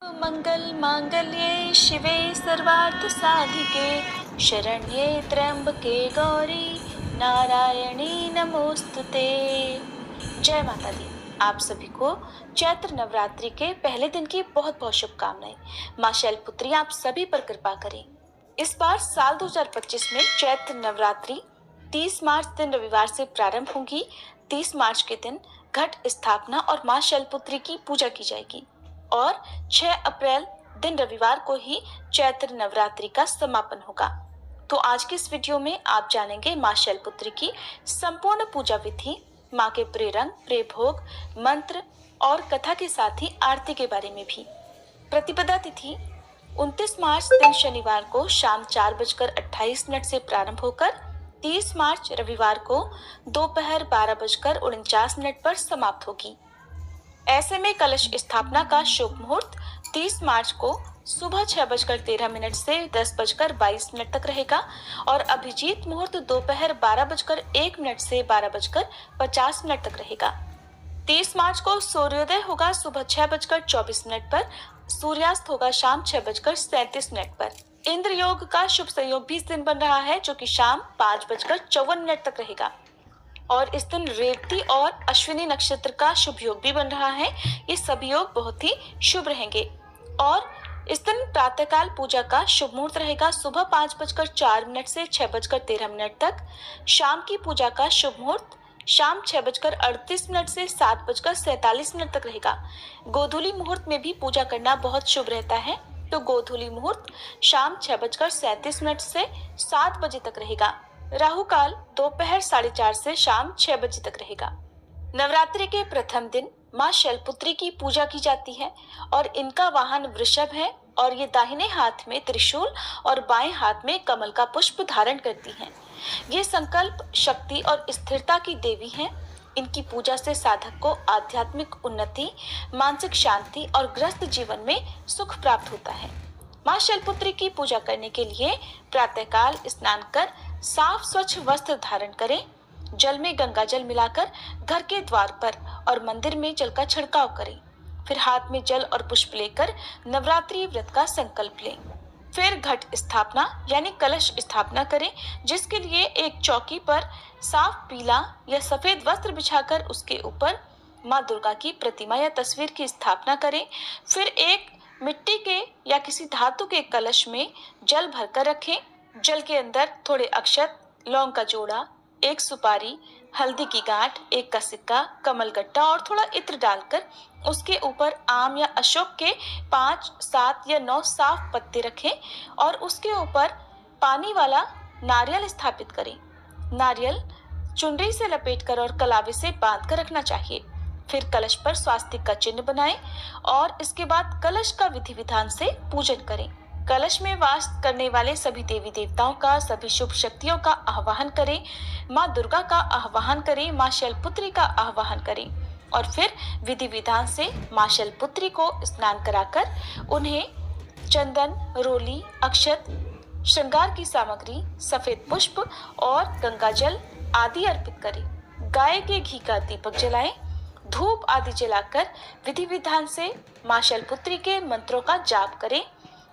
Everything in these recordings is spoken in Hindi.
मंगल मांगल्ये शिवे सर्वार्थ साधिके शरण्ये त्र्यंबके गौरी नारायणी नमोस्तुते। जय माता दी। आप सभी को चैत्र नवरात्रि के पहले दिन की बहुत बहुत शुभकामनाएं। मां शैलपुत्री आप सभी पर कृपा करें। इस बार साल 2025 में चैत्र नवरात्रि 30 मार्च दिन रविवार से प्रारंभ होगी। 30 मार्च के दिन घट स्थापना और मां शैलपुत्री की पूजा की जाएगी और 6 अप्रैल दिन रविवार को ही चैत्र नवरात्रि का समापन होगा। तो आज की इस वीडियो में आप जानेंगे मां शैलपुत्री की संपूर्ण पूजा विधि, मां के प्रिय रंग, प्रिय भोग, मंत्र और कथा के साथ ही आरती के बारे में भी। प्रतिपदा तिथि 29 मार्च दिन शनिवार को शाम 4:28 से प्रारंभ होकर 30 मार्च रविवार को दोपहर 12:49 पर समाप्त होगी। ऐसे में कलश स्थापना का शुभ मुहूर्त 30 मार्च को सुबह 6:13 से 10:22 तक रहेगा और अभिजीत मुहूर्त दोपहर 12:01 से 12:50 तक रहेगा। 30 मार्च को सूर्योदय होगा सुबह 6:24 पर, सूर्यास्त होगा शाम 6:37 पर। इंद्र योग का शुभ संयोग भी इस दिन बन रहा है जो कि शाम 5:54 तक रहेगा और इस दिन रेवती और अश्विनी नक्षत्र का शुभ योग भी बन रहा है। ये सभी योग बहुत ही शुभ रहेंगे और इस दिन प्रातःकाल पूजा का शुभ मुहूर्त रहेगा सुबह 5:04 से 6:13 तक। शाम की पूजा का शुभ मुहूर्त शाम 6:38 से 7:47 तक रहेगा। गोधूली मुहूर्त में भी पूजा करना बहुत शुभ रहता है, तो गोधूली मुहूर्त शाम 6:37 से 7 बजे तक रहेगा। राहु काल दोपहर 4:30 से शाम 6 बजे तक रहेगा। नवरात्रि के प्रथम दिन मां शैलपुत्री की पूजा की जाती है और इनका वाहन वृषभ है और ये दाहिने हाथ में त्रिशूल और बाएं हाथ में कमल का पुष्प धारण करती हैं। ये संकल्प, शक्ति और स्थिरता की देवी हैं। इनकी पूजा से साधक को आध्यात्मिक उन्नति, मानसिक शांति और गृहस्थ जीवन में सुख प्राप्त होता है। मां शैलपुत्री की पूजा करने के लिए प्रातःकाल स्नान कर साफ स्वच्छ वस्त्र धारण करें। जल में गंगा जल मिलाकर घर के द्वार पर और मंदिर में जल का छिड़काव करें। फिर हाथ में जल और पुष्प लेकर नवरात्रि व्रत का संकल्प लें। फिर घट स्थापना यानी कलश स्थापना करें, जिसके लिए एक चौकी पर साफ पीला या सफेद वस्त्र बिछाकर उसके ऊपर मां दुर्गा की प्रतिमा या तस्वीर की स्थापना करें। फिर एक मिट्टी के या किसी धातु के कलश में जल भरकर रखें। जल के अंदर थोड़े अक्षत, लौंग का जोड़ा, एक सुपारी, हल्दी की गांठ, एक का सिक्का, कमलगट्टा और थोड़ा इत्र डालकर उसके ऊपर आम या अशोक के 5, 7 या 9 साफ पत्ते रखें और उसके ऊपर पानी वाला नारियल स्थापित करें। नारियल चुनरी से लपेटकर और कलावे से बांध कर रखना चाहिए। फिर कलश पर स्वास्तिक का चिन्ह बनाएं और इसके बाद कलश का विधि विधान से पूजन करें। कलश में वास करने वाले सभी देवी देवताओं का, सभी शुभ शक्तियों का आह्वान करें। मां दुर्गा का आह्वान करें, मां शैलपुत्री का आह्वान करें और फिर विधि विधान से मां शैलपुत्री को स्नान कराकर उन्हें चंदन, रोली, अक्षत, श्रृंगार की सामग्री, सफेद पुष्प और गंगा जल आदि अर्पित करें। गाय के घी का दीपक जलाएं। धूप आदि जलाकर विधि विधान से मां शैलपुत्री के मंत्रों का जाप करें।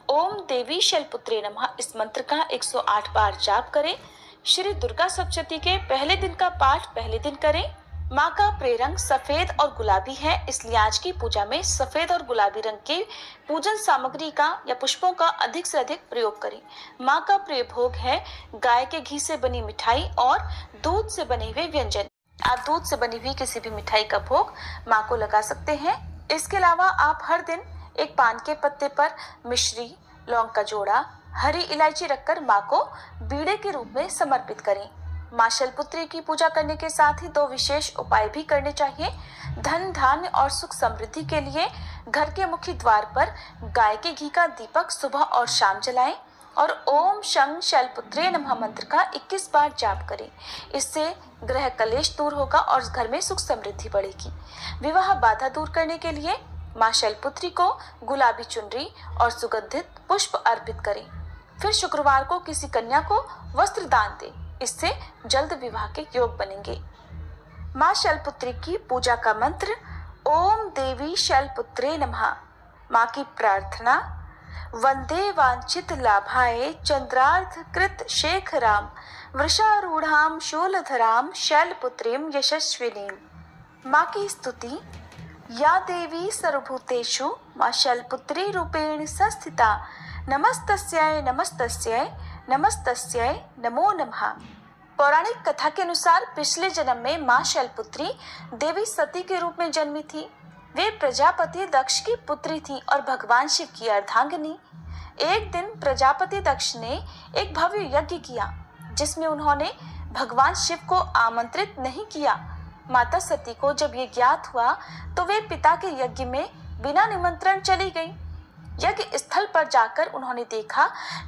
ओम देवी शैलपुत्रे नमः इस मंत्र का 108 बार जाप करें। श्री दुर्गा सप्तशती के पहले दिन का पाठ पहले दिन करें। माँ का प्रिय रंग सफेद और गुलाबी है, इसलिए आज की पूजा में सफेद और गुलाबी रंग के पूजन सामग्री का या पुष्पों का अधिक से अधिक प्रयोग करें। माँ का प्रिय भोग है गाय के घी से बनी मिठाई और दूध से बने हुए व्यंजन। आप दूध से बनी हुई किसी भी मिठाई का भोग माँ को लगा सकते हैं। इसके अलावा आप हर दिन एक पान के पत्ते पर मिश्री, लौंग का जोड़ा, हरी इलायची रखकर माँ को बीड़े के रूप में समर्पित करें। माँ शैलपुत्री की पूजा करने के साथ ही 2 विशेष उपाय भी करने चाहिए। धन, धान्य और सुख समृद्धि के लिए घर के मुख्य द्वार पर गाय के घी का दीपक सुबह और शाम जलाएं और ओम शं शैलपुत्रे नमः मंत्र का 21 बार जाप करें। इससे ग्रह कलेश दूर होगा और घर में सुख समृद्धि बढ़ेगी। विवाह बाधा दूर करने के लिए मां शैलपुत्री को गुलाबी चुनरी और सुगंधित पुष्प अर्पित करें। फिर शुक्रवार को किसी कन्या को वस्त्र दान दें, इससे जल्द विवाह के योग बनेंगे। मां शैलपुत्री की पूजा का मंत्र ओम देवी शैलपुत्रे नमः। माँ की प्रार्थना, वंदे वांछित लाभाए चंद्रार्थ कृत शेखराम वृषारूढ़ाम शूलधराम शैलपुत्रीम यशस्विनीम। माँ की स्तुति, या देवी सर्वभूतेषु माँ शैलपुत्री रूपेण संस्थिता नमस्तस्यै नमस्तस्यै नमस्तस्यै नमो नमः। पौराणिक कथा के अनुसार पिछले जन्म में माँ शैलपुत्री देवी सती के रूप में जन्मी थी। वे प्रजापति दक्ष की पुत्री थी और भगवान शिव की अर्धांगिनी। एक दिन प्रजापति दक्ष ने एक भव्य यज्ञ किया जिसमें उन्होंने भगवान शिव को आमंत्रित नहीं किया। माता सती को जब ये ज्ञात हुआ तो वे पिता के यज्ञ में बिना निमंत्रण चली गईं। यज्ञ स्थल पर जाकर उन्होंने देखा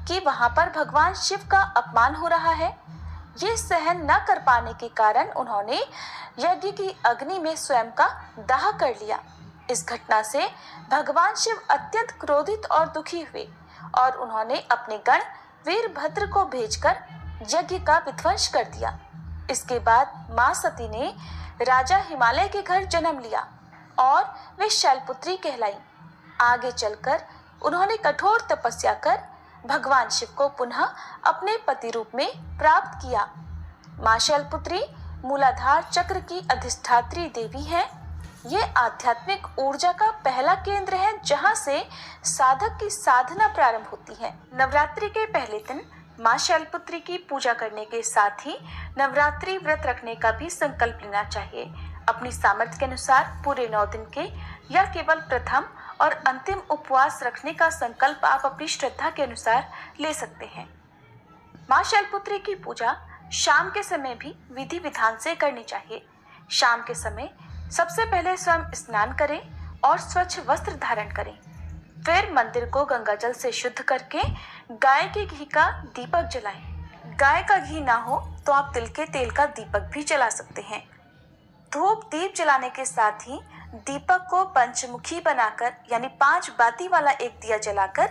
कि वहां पर भगवान शिव का अपमान हो रहा है। ये सहन न कर पाने के कारण उन्होंने यज्ञ की अग्नि में स्वयं का दाह कर लिया। इस घटना से भगवान शिव अत्यंत क्रोधित और दुखी हुए और उन्होंने अपने गण वीरभद्र को भेजकर यज्ञ का विध्वंस कर दिया। इसके बाद माँ सती ने राजा हिमालय के घर जन्म लिया और वे शैलपुत्री कहलाई। आगे चलकर उन्होंने कठोर तपस्या कर भगवान शिव को पुनः अपने पति रूप में प्राप्त किया। माँ शैलपुत्री मूलाधार चक्र की अधिष्ठात्री देवी है। ये आध्यात्मिक ऊर्जा का पहला केंद्र है जहाँ से साधक की साधना प्रारंभ होती है। नवरात्रि के पहले दिन माँ शैलपुत्री की पूजा करने के साथ ही नवरात्रि व्रत रखने का भी संकल्प लेना चाहिए। अपनी सामर्थ्य के अनुसार पूरे 9 दिन के या केवल प्रथम और अंतिम उपवास रखने का संकल्प आप अपनी श्रद्धा के अनुसार ले सकते हैं। माँ शैलपुत्री की पूजा शाम के समय भी विधि विधान से करनी चाहिए। शाम के समय सबसे पहले स्वयं स्नान करें और स्वच्छ वस्त्र धारण करें। फिर मंदिर को गंगा जल से शुद्ध करके गाय के घी का दीपक जलाएं। गाय का घी ना हो तो आप तिल के तेल का दीपक भी जला सकते हैं। धूप दीप जलाने के साथ ही दीपक को पंचमुखी बनाकर यानी 5 बाती वाला एक दिया जलाकर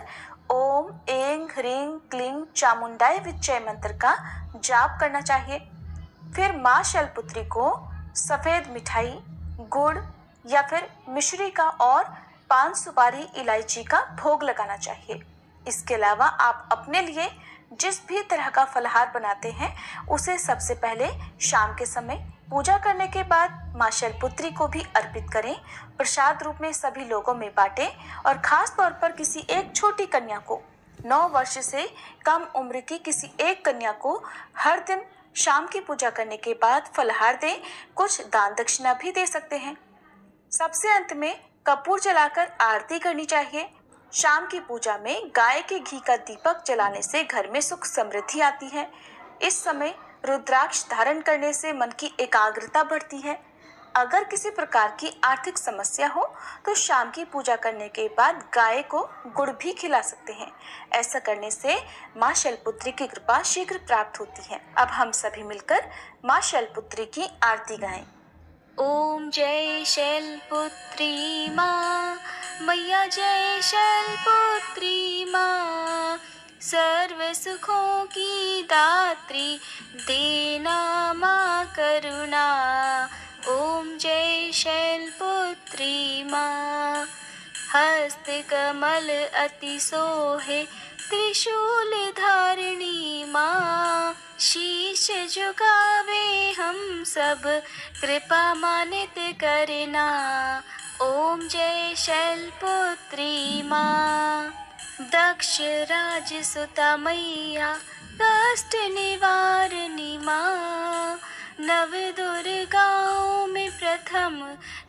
ओम ऐं ह्रीं क्लीं चामुंडाय विच्चय मंत्र का जाप करना चाहिए। फिर माँ शैलपुत्री को सफेद मिठाई, गुड़ या फिर मिश्री का और पान सुपारी इलायची का भोग लगाना चाहिए। इसके अलावा आप अपने लिए जिस भी तरह का फलहार बनाते हैं उसे सबसे पहले शाम के समय पूजा करने के बाद माँ शैलपुत्री को भी अर्पित करें। प्रसाद रूप में सभी लोगों में बांटें और खास तौर पर किसी एक छोटी कन्या को, 9 वर्ष से कम उम्र की किसी एक कन्या को हर दिन शाम की पूजा करने के बाद फलहार दें। कुछ दान दक्षिणा भी दे सकते हैं। सबसे अंत में कपूर जलाकर आरती करनी चाहिए। शाम की पूजा में गाय के घी का दीपक जलाने से घर में सुख समृद्धि आती है। इस समय रुद्राक्ष धारण करने से मन की एकाग्रता बढ़ती है। अगर किसी प्रकार की आर्थिक समस्या हो तो शाम की पूजा करने के बाद गाय को गुड़ भी खिला सकते हैं। ऐसा करने से माँ शैलपुत्री की कृपा शीघ्र प्राप्त होती है। अब हम सभी मिलकर माँ शैलपुत्री की आरती गाएं। ओम जय शैलपुत्री माँ, मैया जय शैलपुत्री माँ, सर्व सुखों की दात्री देना माँ करुणा। ओम जय शैलपुत्री माँ, हस्त कमल अति सोहे त्रिशूल धारिणी माँ, शीश झुकावे हम सब कृपा मानित करना। ओम जय शैलपुत्री माँ, दक्ष राज सुता मैया कष्ट निवारणी माँ, नव दुर्गाओं में प्रथम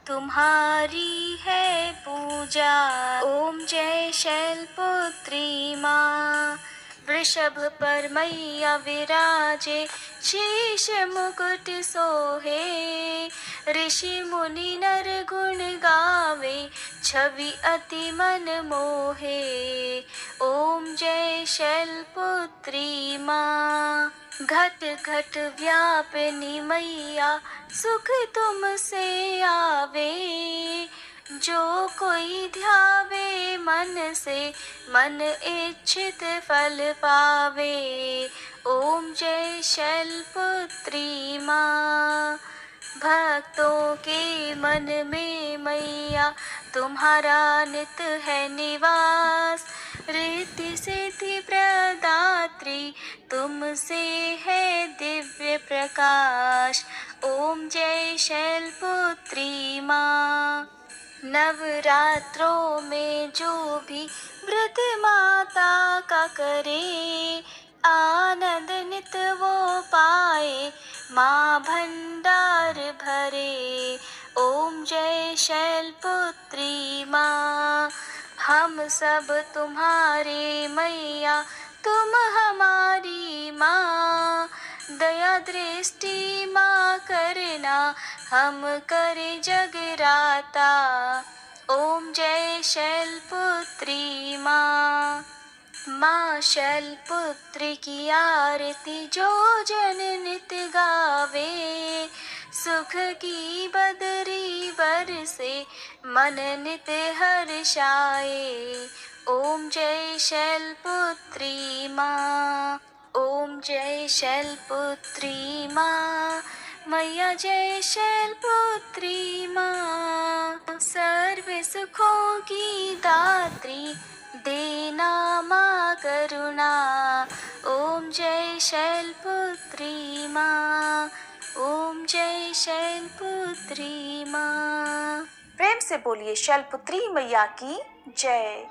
तुम्हारी है पूजा। ओम जय शैलपुत्री माँ, वृषभ पर मैया विराजे शीश मुकुट सोहे, ऋषि मुनि नर गुण गावे छवि अति मन मोहे। ओम जय शैलपुत्री माँ, घट घट व्यापिनी मैया सुख तुमसे आवे, जो कोई ध्यावे मन से मन इच्छित फल पावे। ओम जय शैलपुत्री माँ, भक्तों के मन में मैया तुम्हारा नित है निवास। रिद्धि सिद्धि प्रदात्री तुमसे है दिव्य प्रकाश। ओम जय शैलपुत्री माँ। नवरात्रों में जो भी व्रत माता का करे, आनंद नित वो पाए, माँ भंडार भरे। ओम जय शैलपुत्री माँ। हम सब तुम्हारे मैया, तुम हमारी माँ। दया दृष्टि माँ करना, हम करे जगराता। ओम जय शैलपुत्री माँ। माँ शैलपुत्री की आरती जो जन नित गावे, सुख की बदरी बरसे, मन नित हर्षाए। ओम जय शैलपुत्री माँ। ओम जय शैलपुत्री माँ। मैया जय शैलपुत्री माँ। सर्व सुखों की दात्री देना माँ करुणा। ओम जय शैलपुत्री माँ। ओम जय शैलपुत्री माँ। प्रेम से बोलिए शैलपुत्री मैया की जय।